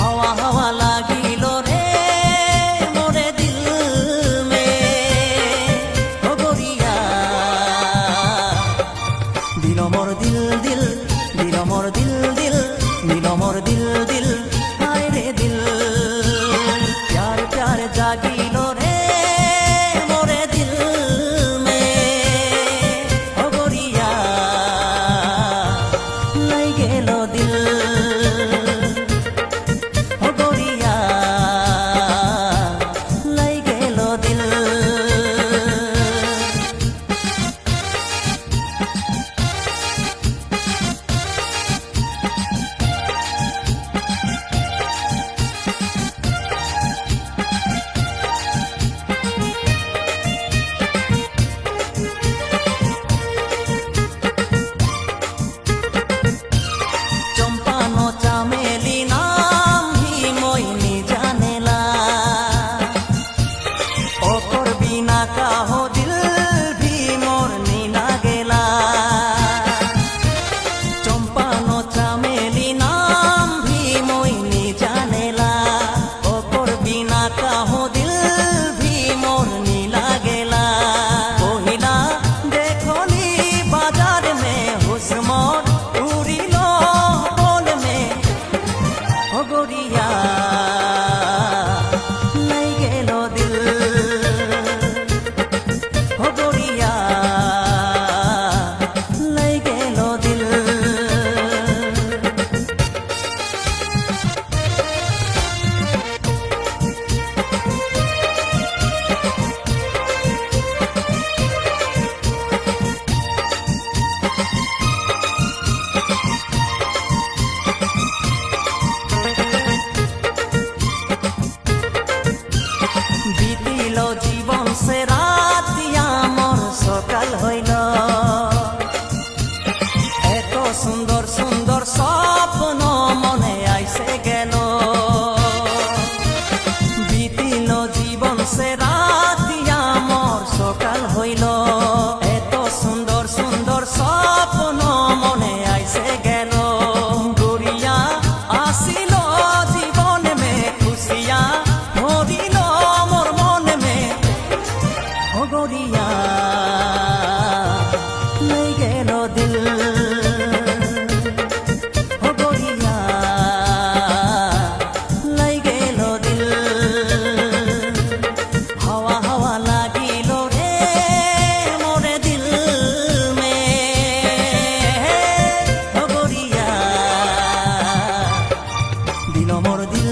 हवा हवा लागिल रे मोरे दिल में ओ गोरिया दिल मोर दिल दिल दिल मोर दिल दिल दिल मोर दिल दिल हाय रे दिल प्यार प्यार जागिल रे मोरे दिल में ओ गोरिया लई गेल दिल ओ गोरिया लई गेल दिल काहो दिल भी मोर नीना गेला चंपा नो चामेली नाम भी मोइनी जानेला ओकर बिना काहो दिल भी मोर नीला गेला पहिला देखोनी बाजार में हुस मोर उड़िलो बोल में ओ गोरिया लई गेलो दिल बीतिल जीवन से रातिया मोर सकाल हইল এত সুন্দর সুন্দর স্বপ্ন মনে আইসে গেল बीतिल जीवन से रातिया मोर सकाल हইল এত সুন্দর সুন্দর স্বপ্ন মনে আইসে গেল গোরিয়া আসিল জীবন মে খুশিয়া ভরিল गोरिया लई गेल दिल ओ गोरिया लई गेल दिल हवा हवा लागिल रे मोरे दिल में ओ गोरिया दिल मोर दिल